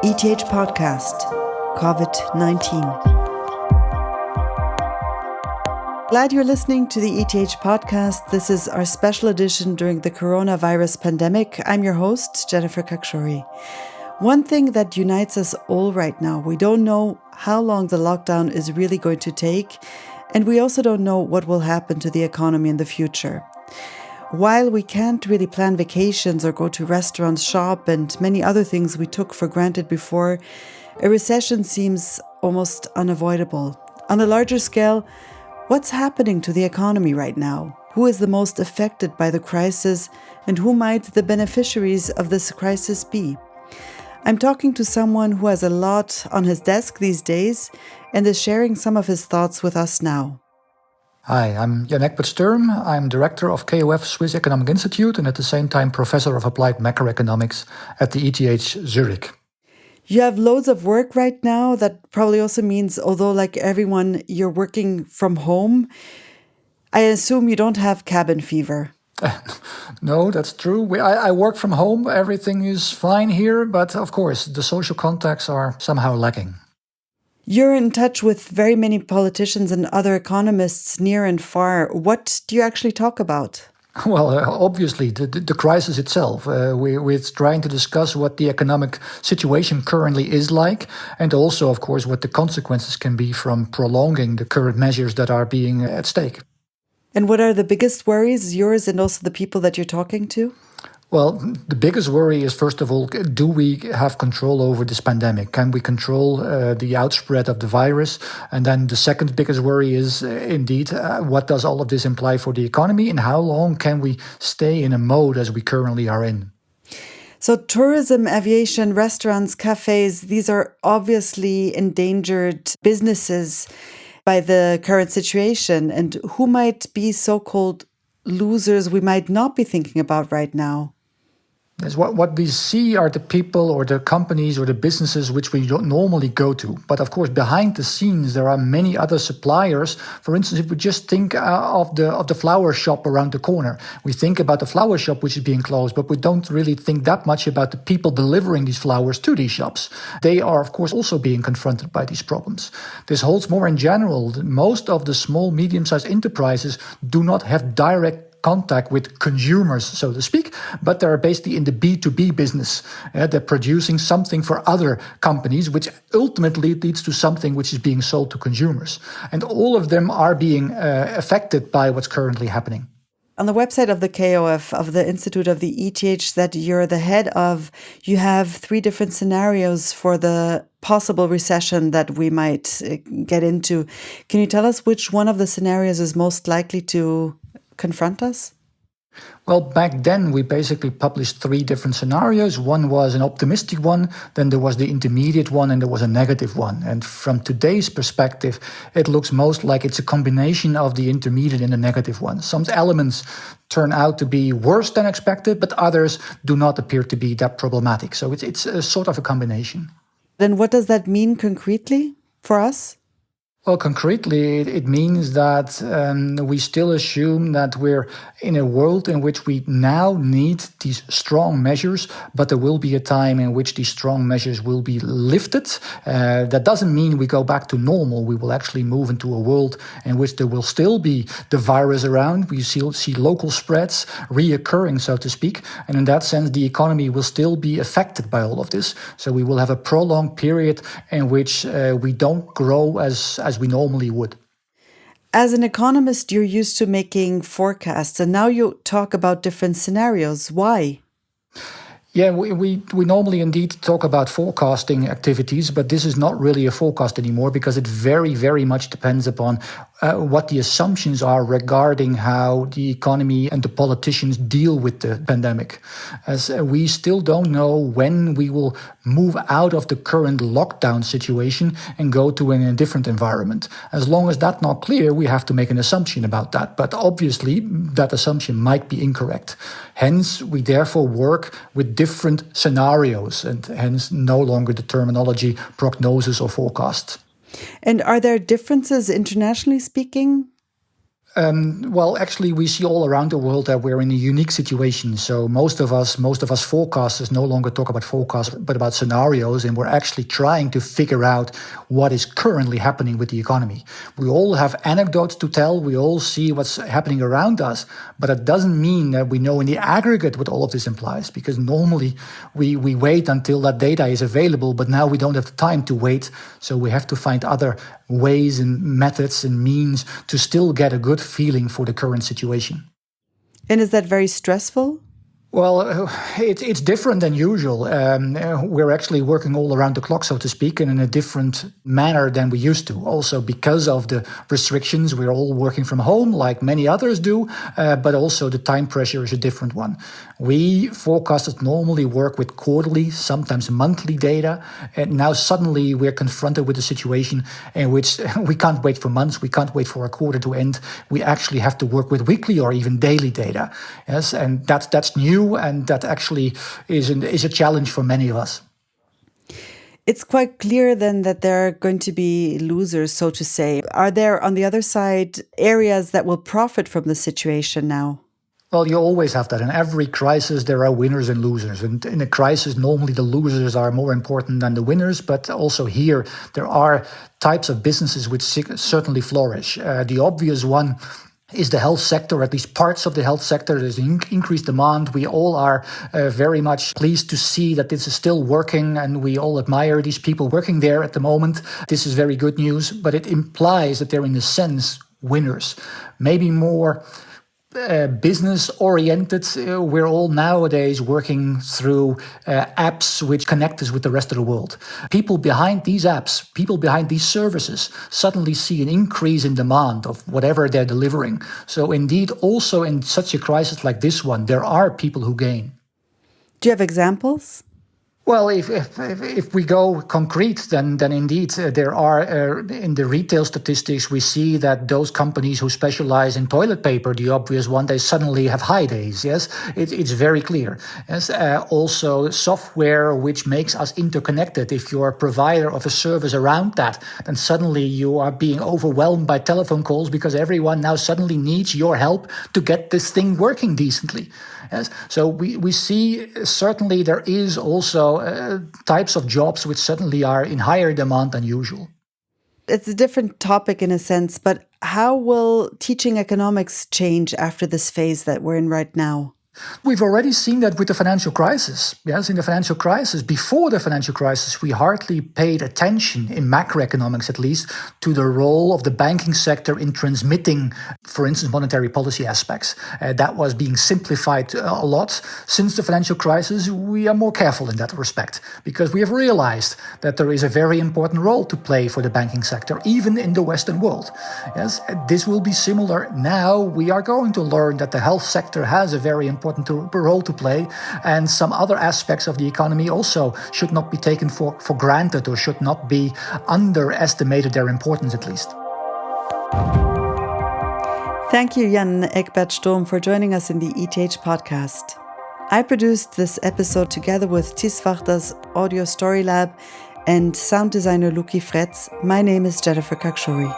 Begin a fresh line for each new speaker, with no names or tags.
ETH Podcast, COVID-19. Glad you're listening to the ETH Podcast. This is our special edition during the coronavirus pandemic. I'm your host, Jennifer Kakshori. One thing that unites us all right now, we don't know how long the lockdown is really going to take, and we also don't know what will happen to the economy in the future. While we can't really plan vacations or go to restaurants, shop, and many other things we took for granted before, a recession seems almost unavoidable. On a larger scale, what's happening to the economy right now? Who is the most affected by the crisis, and who might the beneficiaries of this crisis be? I'm talking to someone who has a lot on his desk these days and is sharing some of his thoughts with us now.
Hi, I'm Jan-Egbert Sturm. I'm director of KOF Swiss Economic Institute and at the same time professor of applied macroeconomics at the ETH Zurich.
You have loads of work right now. That probably also means, although like everyone, you're working from home, I assume you don't have cabin fever.
No, that's true. I work from home. Everything is fine here. But of course, the social contacts are somehow lacking.
You're in touch with very many politicians and other economists near and far. What do you actually talk about?
Well, obviously, the crisis itself. We're trying to discuss what the economic situation currently is like, and also, of course, what the consequences can be from prolonging the current measures that are being at stake.
And what are the biggest worries, yours and also the people that you're talking to?
Well, the biggest worry is, first of all, do we have control over this pandemic? Can we control the outspread of the virus? And then the second biggest worry is, indeed, what does all of this imply for the economy? And how long can we stay in a mode as we currently are in?
So tourism, aviation, restaurants, cafes, these are obviously endangered businesses by the current situation. And who might be so-called losers we might not be thinking about right now?
Yes, what we see are the people or the companies or the businesses which we don't normally go to. But of course, behind the scenes, there are many other suppliers. For instance, if we just think of the flower shop around the corner, we think about the flower shop which is being closed, but we don't really think that much about the people delivering these flowers to these shops. They are, of course, also being confronted by these problems. This holds more in general. Most of the small, medium-sized enterprises do not have direct contact with consumers, so to speak, but they're basically in the B2B business. They're producing something for other companies, which ultimately leads to something which is being sold to consumers. And all of them are being affected by what's currently happening.
On the website of the KOF, of the Institute of the ETH that you're the head of, you have 3 different scenarios for the possible recession that we might get into. Can you tell us which one of the scenarios is most likely to confront us?
Well, back then, we basically published 3 different scenarios. One was an optimistic one, then there was the intermediate one, and there was a negative one. And from today's perspective, it looks most like it's a combination of the intermediate and the negative one. Some elements turn out to be worse than expected, but others do not appear to be that problematic. So it's a sort of a combination.
Then what does that mean concretely for us?
Well, concretely, it means that we still assume that we're in a world in which we now need these strong measures, but there will be a time in which these strong measures will be lifted. That doesn't mean we go back to normal. We will actually move into a world in which there will still be the virus around. We still see local spreads reoccurring, so to speak. And in that sense, the economy will still be affected by all of this. So we will have a prolonged period in which we don't grow as we normally would.
As an economist, you're used to making forecasts, and now you talk about different scenarios. Why?
Yeah, we normally indeed talk about forecasting activities, but this is not really a forecast anymore because it very, very much depends upon what the assumptions are regarding how the economy and the politicians deal with the pandemic. As we still don't know when we will move out of the current lockdown situation and go to a different environment. As long as that's not clear, we have to make an assumption about that. But obviously, that assumption might be incorrect. Hence, we therefore work with different scenarios and hence no longer the terminology prognosis or forecast.
And are there differences internationally speaking?
Well, actually, we see all around the world that we're in a unique situation. So most of us forecasters no longer talk about forecasts, but about scenarios, and we're actually trying to figure out what is currently happening with the economy. We all have anecdotes to tell. We all see what's happening around us, but it doesn't mean that we know in the aggregate what all of this implies, because normally we wait until that data is available, but now we don't have the time to wait. So we have to find other ways and methods and means to still get a good feeling for the current situation.
And is that very stressful?
Well, it's different than usual. We're actually working all around the clock, so to speak, and in a different manner than we used to. Also, because of the restrictions, we're all working from home like many others do, but also the time pressure is a different one. We forecasters normally work with quarterly, sometimes monthly data, and now suddenly we're confronted with a situation in which we can't wait for months, we can't wait for a quarter to end. We actually have to work with weekly or even daily data. Yes, and that's new. And that actually is a challenge for many of us.
It's quite clear then that there are going to be losers, so to say. Are there, on the other side, areas that will profit from the situation now?
Well, you always have that. In every crisis, there are winners and losers. And in a crisis, normally the losers are more important than the winners. But also here, there are types of businesses which certainly flourish. The obvious one is the health sector, at least parts of the health sector. There's increased demand. We all are very much pleased to see that this is still working, and we all admire these people working there at the moment. This is very good news, but it implies that they're in a sense winners, maybe more business-oriented. We're all nowadays working through apps which connect us with the rest of the world. People behind these apps, people behind these services suddenly see an increase in demand of whatever they're delivering. So indeed, also in such a crisis like this one, there are people who gain.
Do you have examples?
Well, if we go concrete, then indeed there are in the retail statistics we see that those companies who specialize in toilet paper, the obvious one, they suddenly have high days. Yes, it's very clear. Yes, also software which makes us interconnected. If you're a provider of a service around that, then suddenly you are being overwhelmed by telephone calls because everyone now suddenly needs your help to get this thing working decently. Yes, so we see certainly there is also types of jobs which certainly are in higher demand than usual.
It's a different topic in a sense, but how will teaching economics change after this phase that we're in right now?
We've already seen that with the financial crisis. Yes, in the financial crisis, before the financial crisis, we hardly paid attention, in macroeconomics at least, to the role of the banking sector in transmitting, for instance, monetary policy aspects. That was being simplified a lot. Since the financial crisis, we are more careful in that respect, because we have realized that there is a very important role to play for the banking sector, even in the Western world. Yes, this will be similar. Now we are going to learn that the health sector has a very important role to play, and some other aspects of the economy also should not be taken for granted or should not be underestimated, their importance at least.
Thank you, Jan-Egbert Sturm, for joining us in the ETH Podcast. I produced this episode together with Tiswachter's Audio Story Lab and sound designer Luki Fretz. My name is Jennifer Kakshori.